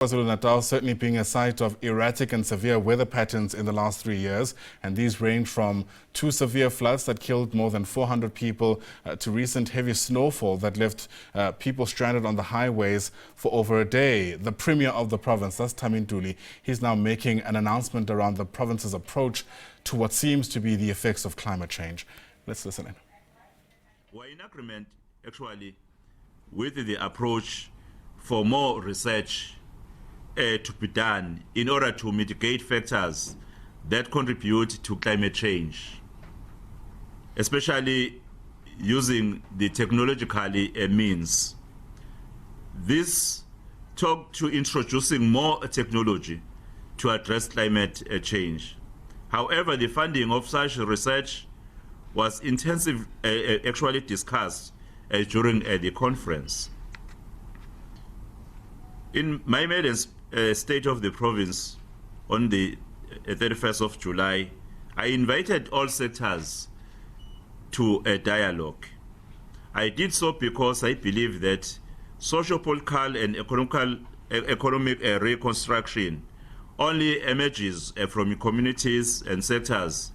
KwaZulu-Natal certainly being a site of erratic and severe weather patterns in the last 3 years, and these range from 2 severe floods that killed more than 400 people to recent heavy snowfall that left people stranded on the highways for over a day. The Premier of the province, that's Thami Ntuli, he's now making an announcement around the province's approach to what seems to be the effects of climate change. Let's listen in. We're in agreement, actually, with the approach for more research to be done in order to mitigate factors that contribute to climate change, especially using the technological means. This talk to introducing more technology to address climate change. However, the funding of such research was actually discussed during the conference. In my maiden state of the province on the 31st of July, I invited all sectors to a dialogue. I did so because I believe that socio-political and economic reconstruction only emerges from communities and sectors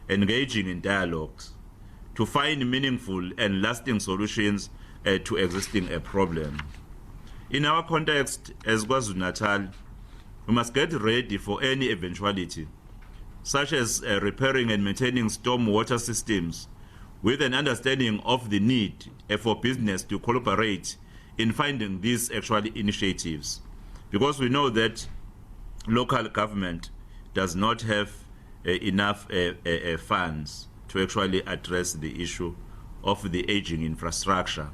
engaging in dialogues to find meaningful and lasting solutions to existing problems. In our context as KwaZulu-Natal, we must get ready for any eventuality, such as repairing and maintaining storm water systems, with an understanding of the need for business to collaborate in finding these initiatives, because we know that local government does not have enough funds to actually address the issue of the aging infrastructure.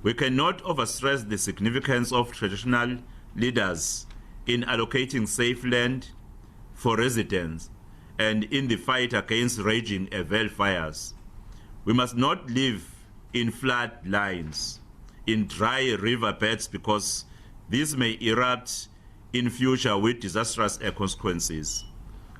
We cannot overstress the significance of traditional leaders in allocating safe land for residents and in the fight against raging wildfires. We must not live in flood lines, in dry riverbeds, because these may erupt in future with disastrous consequences.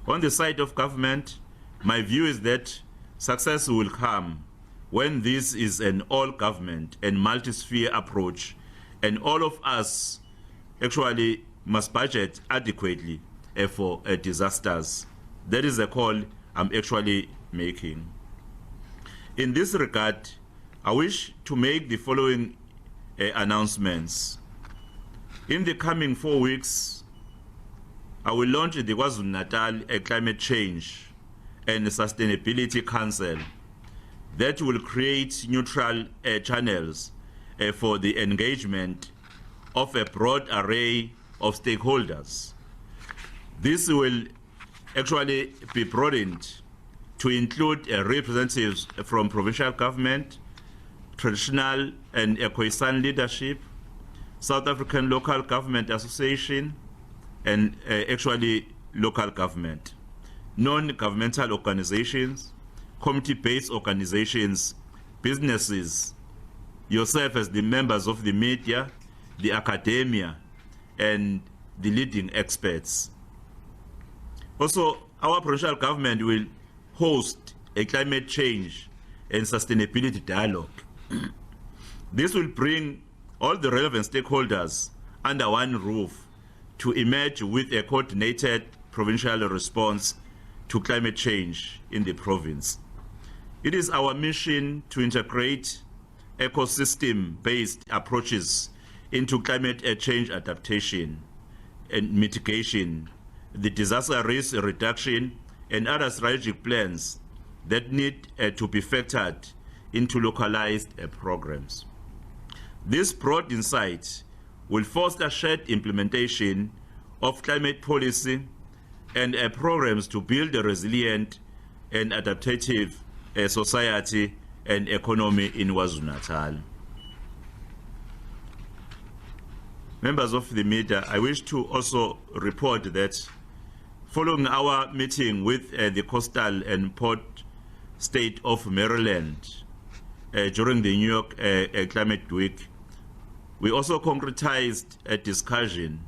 On the side of government, my view is that success will come when this is an all-government and multi-sphere approach, and all of us actually must budget adequately for disasters. That is a call I'm actually making. In this regard, I wish to make the following announcements. In the coming 4 weeks, I will launch the KwaZulu-Natal Climate Change and Sustainability Council that will create neutral channels for the engagement of a broad array of stakeholders. This will actually be broadened to include representatives from provincial government, traditional and Khoisan leadership, South African Local Government Association, and local government, non-governmental organizations, community-based organizations, businesses, yourself as the members of the media, the academia, and the leading experts. Also, our provincial government will host a climate change and sustainability dialogue. This will bring all the relevant stakeholders under one roof to emerge with a coordinated provincial response to climate change in the province. It is our mission to integrate ecosystem-based approaches into climate change adaptation and mitigation, the disaster risk reduction, and other strategic plans that need to be factored into localized programs. This broad insight will foster shared implementation of climate policy and programs to build a resilient and adaptive society and economy in KwaZulu-Natal. Members of the media, I wish to also report that following our meeting with the coastal and port state of Maryland during the New York Climate Week, we also concretized a discussion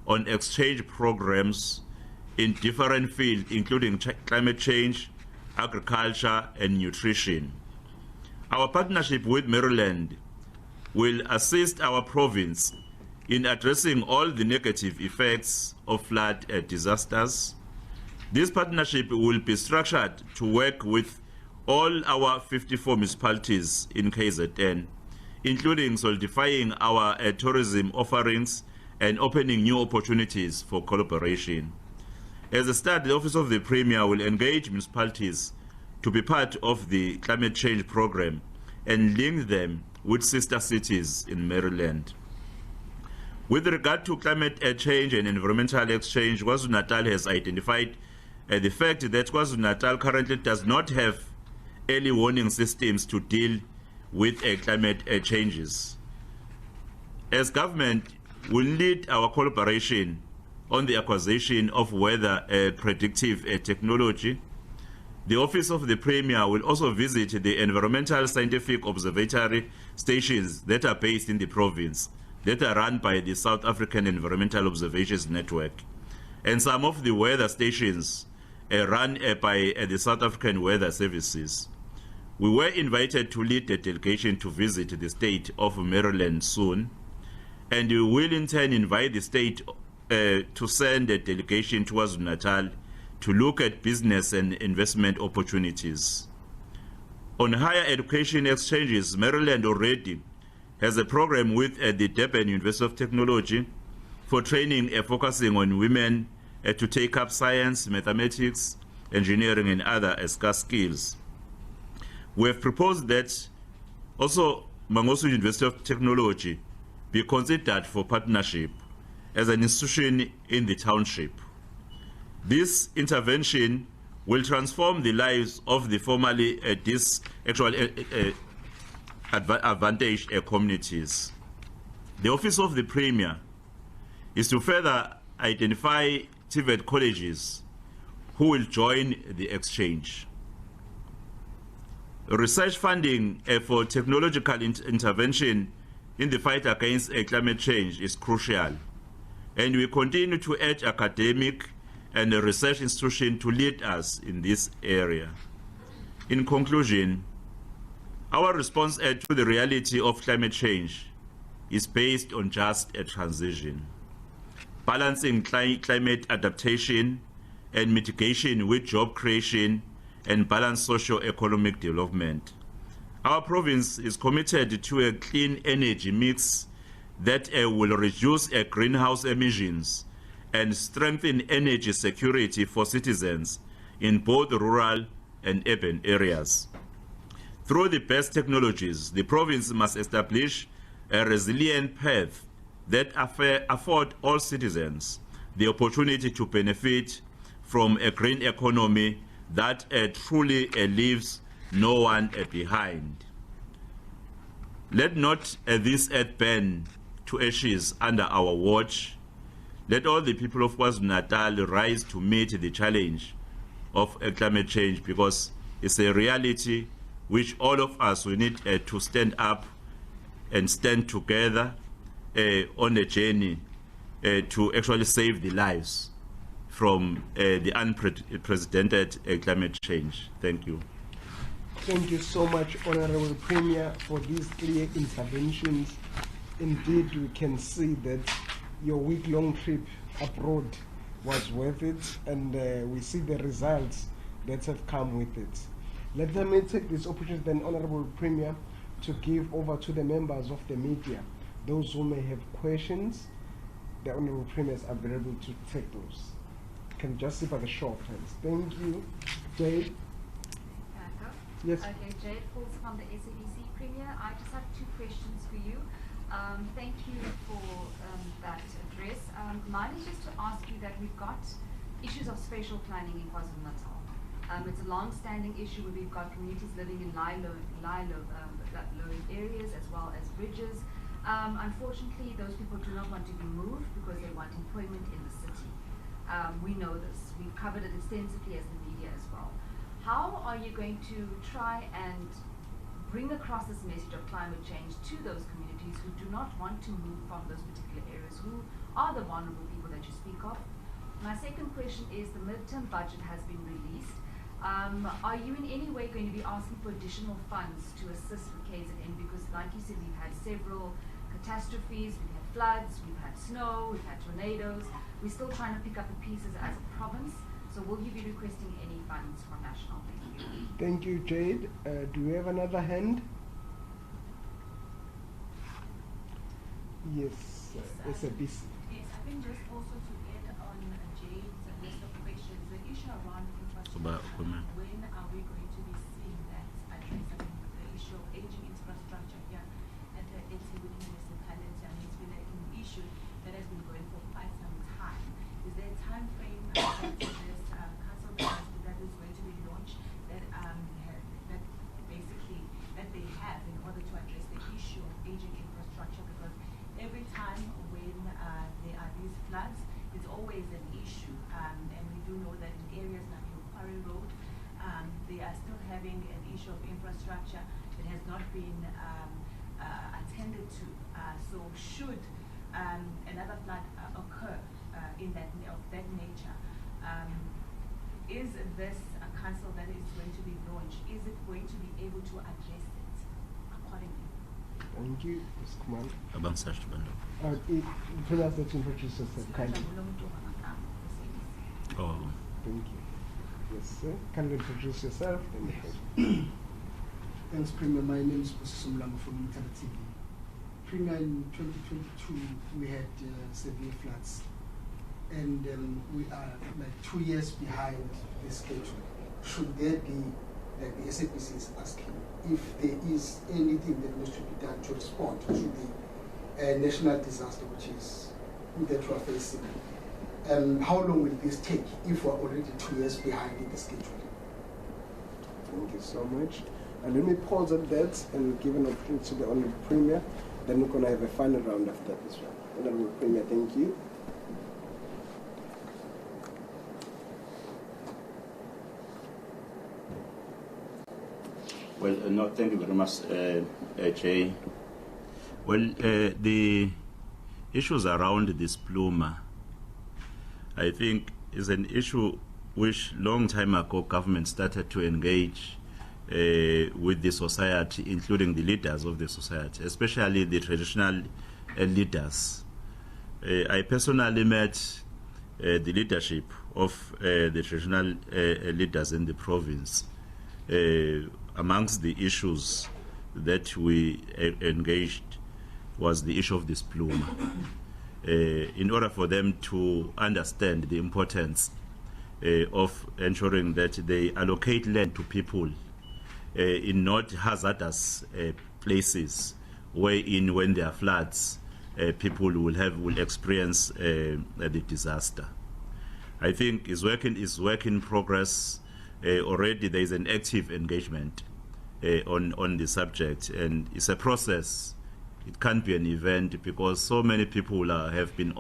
on exchange programs in different fields, including climate change, agriculture, and nutrition. Our partnership with Maryland will assist our province in addressing all the negative effects of flood disasters. This partnership will be structured to work with all our 54 municipalities in KZN, including solidifying our tourism offerings and opening new opportunities for collaboration. As a start, the Office of the Premier will engage municipalities to be part of the climate change program and link them with sister cities in Maryland. With regard to climate change and environmental exchange, KwaZulu-Natal has identified the fact that KwaZulu-Natal currently does not have early warning systems to deal with climate changes. As government, will lead our collaboration on the acquisition of weather predictive technology. The Office of the Premier will also visit the environmental scientific observatory stations that are based in the province, that are run by the South African Environmental Observations Network. And some of the weather stations run by the South African Weather Services. We were invited to lead the delegation to visit the state of Maryland soon, and we will in turn invite the state to send a delegation to KwaZulu-Natal to look at business and investment opportunities. On higher education exchanges, Maryland already has a program with the Durban University of Technology for training focusing on women to take up science, mathematics, engineering, and other scarce skills. We have proposed that also Mangosu University of Technology be considered for partnership as an institution in the township. This intervention will transform the lives of the formerly disadvantaged communities. The Office of the Premier is to further identify TVET colleges who will join the exchange. Research funding for technological intervention in the fight against climate change is crucial, and we continue to urge academic and research institutions to lead us in this area. In conclusion, our response to the reality of climate change is based on just a transition, balancing climate adaptation and mitigation with job creation and balanced socio-economic development. Our province is committed to a clean energy mix that will reduce greenhouse emissions and strengthen energy security for citizens in both rural and urban areas. Through the best technologies, the province must establish a resilient path that afford all citizens the opportunity to benefit from a green economy that truly leaves no one behind. Let not this earth burn to ashes under our watch. Let all the people of KwaZulu-Natal rise to meet the challenge of climate change, because it's a reality which all of us will need to stand up and stand together on a journey to actually save the lives from the unprecedented climate change. Thank you. Thank you so much, Honorable Premier, for these clear interventions. Indeed, we can see that your week-long trip abroad was worth it, and we see the results that have come with it. Let me take this opportunity, then, Honorable Premier, to give over to the members of the media, those who may have questions. The Honorable Premier is available to take those. You can just sit by the show of hands. Thank you. Jade? Yes. Okay, Jade Falls from the SABC Premier. I just have two questions for you. Thank you for that address. Mine is just to ask you that we've got issues of spatial planning in KwaZulu-Natal. It's a long-standing issue where we've got communities living in low areas as well as bridges. Unfortunately, those people do not want to be moved because they want employment in the city. We know this. We've covered it extensively as the media as well. How are you going to try and bring across this message of climate change to those communities who do not want to move from those particular areas, who are the vulnerable people that you speak of? My second question is, the midterm budget has been released. Are you in any way going to be asking for additional funds to assist with KZN? Because like you said, we've had several catastrophes, we've had floods, we've had snow, we've had tornadoes. We're still trying to pick up the pieces as a province. So will you be requesting any funds from national? Thank you. Thank you, Jade. Do we have another hand? Yes, SABC. Yes, I think just also to add on Jade's list of questions, the issue around infrastructure, when are we going to be seeing that addressing the issue of aging infrastructure here at the KZN municipality? I mean, it's been an issue that has been going for quite some time. Is there a time frame that this council that is going to be launched that basically that they have in order to address the issue of aging infrastructure? Because every time when there are these floods, it's always an issue, and we do know that in areas like Quarry Road, they are still having an issue of infrastructure that has not been attended to. So should another flood occur of that nature, is this a council that is going to be launched? Is it going to be able to address it accordingly? Thank you, Ms. Kumar. Abang Sash Bando. Please let you introduce yourself, kindly. Oh. Thank you. Yes, sir. Kindly introduce yourself. Then Thanks, Premier. My name is Sumlango from Inclement Weather. Premier, in 2022, we had severe floods. And we are like 2 years behind the schedule. Should there be, like the SABC is asking, if there is anything that needs to be done to respond to the national disaster, which is that we are facing, how long will this take if we're already 2 years behind in the schedule? thank you so much. And let me pause on that and give an opportunity to the Honorable Premier. Then we're going to have a final round after that as well. Honorable Premier, thank you. Well, no, thank you very much, Jay. Well, the issues around this pluma, I think, is an issue which long time ago government started to engage with the society, including the leaders of the society, especially the traditional leaders. I personally met the leadership of the traditional leaders in the province. Amongst the issues that we engaged was the issue of this pluma. In order for them to understand the importance of ensuring that they allocate land to people in not hazardous places, wherein when there are floods, people will experience the disaster. I think is work in progress. Already there is an active engagement on the subject, and it's a process. It can't be an event because so many people have been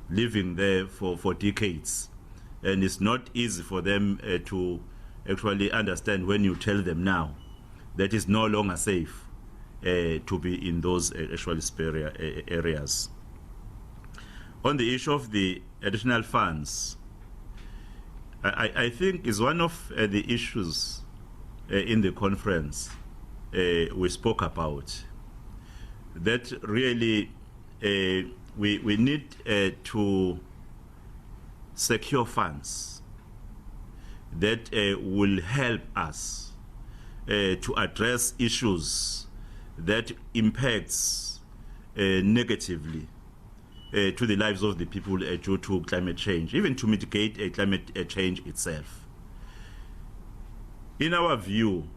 living there for decades, and it's not easy for them to actually understand when you tell them now that it's no longer safe to be in those actual areas. On the issue of the additional funds, I think is one of the issues in the conference we spoke about, that really we need to secure funds that will help us to address issues that impacts negatively to the lives of the people due to climate change, even to mitigate climate change itself. In our view,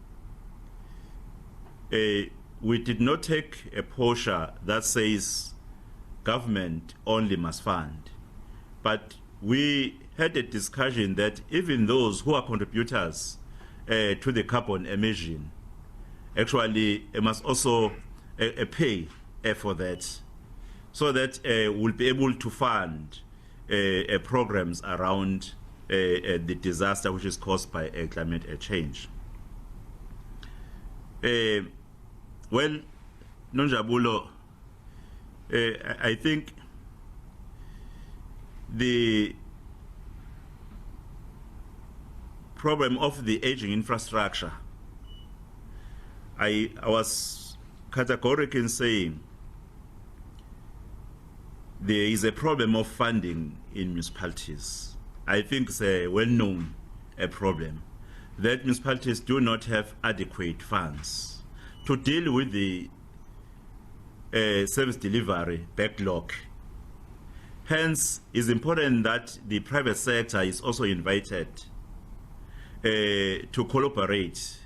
we did not take a posture that says government only must fund, but we had a discussion that even those who are contributors to the carbon emission actually must also pay for that, so that we'll be able to fund programs around the disaster which is caused by climate change. Well, Nonjabulo, I think the problem of the aging infrastructure, I was categorical in saying there is a problem of funding in municipalities. I think it's a well-known problem that municipalities do not have adequate funds to deal with the service delivery backlog. Hence, it's important that the private sector is also invited to cooperate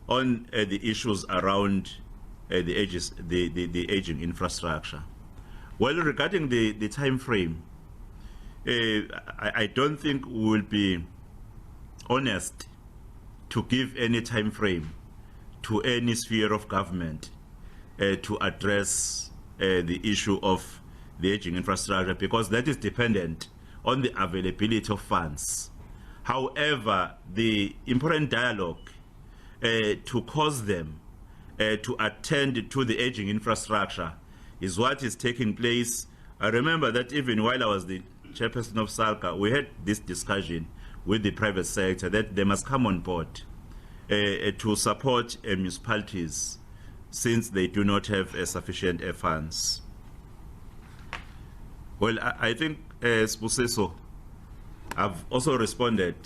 on the issues around the aging infrastructure. Well, regarding the time frame, I don't think we will be honest to give any time frame to any sphere of government to address the issue of the aging infrastructure, because that is dependent on the availability of funds. However, the important dialogue to cause them to attend to the aging infrastructure is what is taking place. I remember that even while I was the chairperson of SALCA, we had this discussion with the private sector that they must come on board to support municipalities since they do not have sufficient funds. Well, I think, Spuseso, I've also responded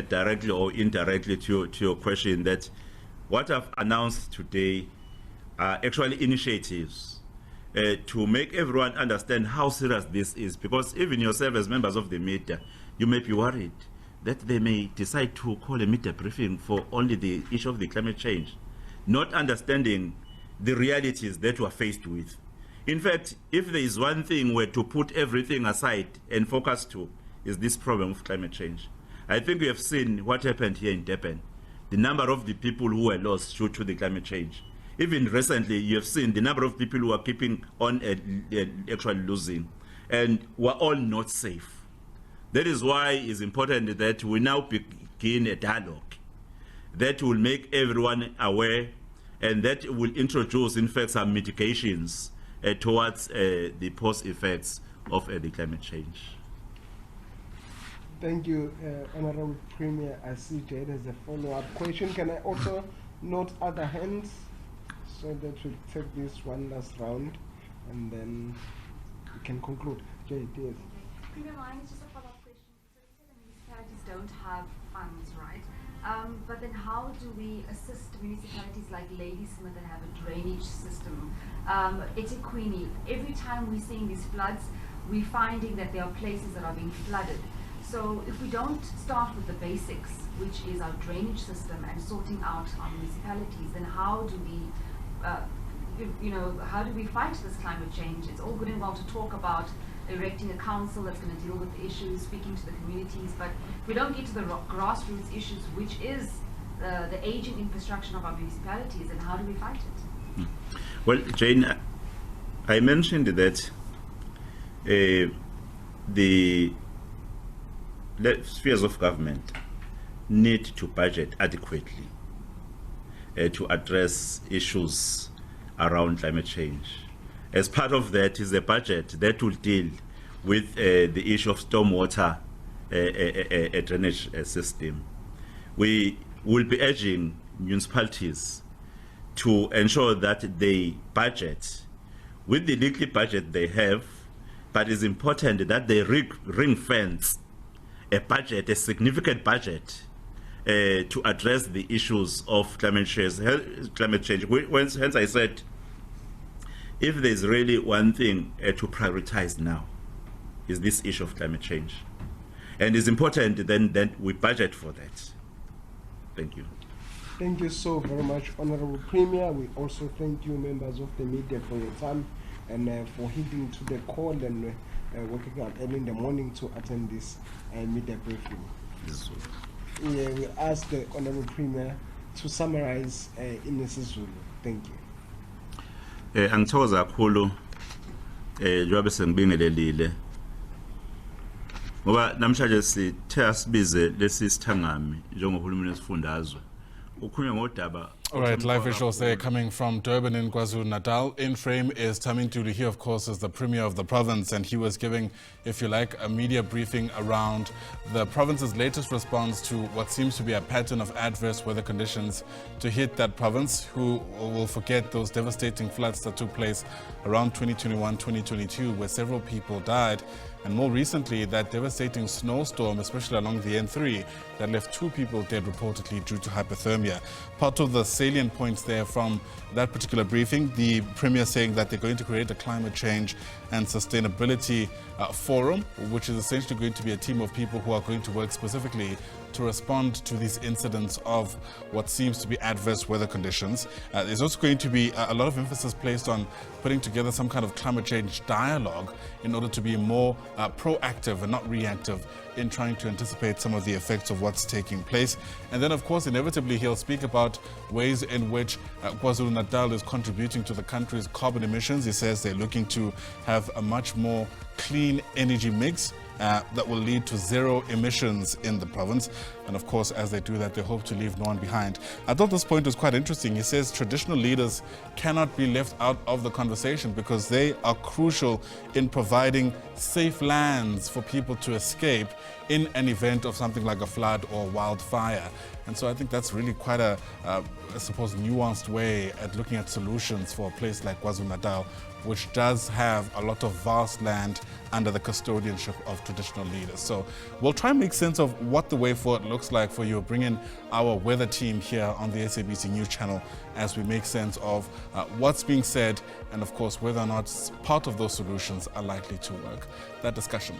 directly or indirectly to your question that what I've announced today are actually initiatives to make everyone understand how serious this is, because even yourself as members of the media, you may be worried that they may decide to call a media briefing for only the issue of the climate change, not understanding the realities that we're faced with. In fact, if there is one thing we're to put everything aside and focus to, is this problem of climate change. I think we have seen what happened here in Durban, the number of the people who were lost due to the climate change. Even recently, you have seen the number of people who are keeping on actually losing, and we're all not safe. That is why it's important that we now begin a dialogue that will make everyone aware and that will introduce, in fact, some mitigations towards the post-effects of the climate change. Thank you, Honorable Premier. I see Jade has a follow-up question. Can I also note other hands so that we take this one last round and then we can conclude? Jade, yes. Okay. Premier, mine is just a follow-up question. So you said the municipalities don't have funds, right? But then how do we assist municipalities like Ladysmith that have a drainage system? Etiquette, every time we're seeing these floods, we're finding that there are places that are being flooded. So if we don't start with the basics, which is our drainage system and sorting out our municipalities, then how do we, how do we fight this climate change? It's all good and well to talk about erecting a council that's going to deal with the issues, speaking to the communities, but if we don't get to the grassroots issues, which is the aging infrastructure of our municipalities, then how do we fight it? Well, Jane, I mentioned that the spheres of government need to budget adequately to address issues around climate change. As part of that is a budget that will deal with the issue of stormwater drainage system. We will be urging municipalities to ensure that they budget with the legal budget they have, but it's important that they ring fence a budget, a significant budget, to address the issues of climate change. Hence I said, if there's really one thing to prioritize now, is this issue of climate change. And it's important then that we budget for that. Thank you. Thank you so very much, Honorable Premier. We also thank you, members of the media, for your time and for heeding to the call and waking up early in the morning to attend this media briefing. Yeah, we ask the Honorable Premier to summarize in isiZulu. Thank you. Angithokoza kakhulu njengoba sengibingelelile ngoba namhlanje sithe asibize lesi sithangami njengohulumeni wesifundazwe ukhulunywa ngodaba All right, live visuals there coming from Durban in KwaZulu-Natal. In frame is Thami Ntuli. He, of course, is the Premier of the province, and he was giving, if you like, a media briefing around the province's latest response to what seems to be a pattern of adverse weather conditions to hit that province. Who will forget those devastating floods that took place around 2021-2022, where several people died, and more recently, that devastating snowstorm, especially along the N3, that left 2 people dead reportedly due to hypothermia. Part of the salient points there from that particular briefing, the Premier saying that they're going to create a climate change and sustainability forum, which is essentially going to be a team of people who are going to work specifically to respond to these incidents of what seems to be adverse weather conditions. There's also going to be a lot of emphasis placed on putting together some kind of climate change dialogue in order to be more proactive and not reactive in trying to anticipate some of the effects of what's taking place. And then, of course, inevitably, he'll speak about ways in which KwaZulu-Natal is contributing to the country's carbon emissions. He says they're looking to have a much more clean energy mix that will lead to zero emissions in the province. And of course, as they do that, they hope to leave no one behind. I thought this point was quite interesting. He says traditional leaders cannot be left out of the conversation because they are crucial in providing safe lands for people to escape in an event of something like a flood or wildfire. And so I think that's really quite a, I suppose, nuanced way at looking at solutions for a place like KwaZulu-Natal, which does have a lot of vast land under the custodianship of traditional leaders. So we'll try and make sense of what the way forward looks like for you. Bring in our weather team here on the SABC News Channel as we make sense of what's being said and, of course, whether or not part of those solutions are likely to work. That discussion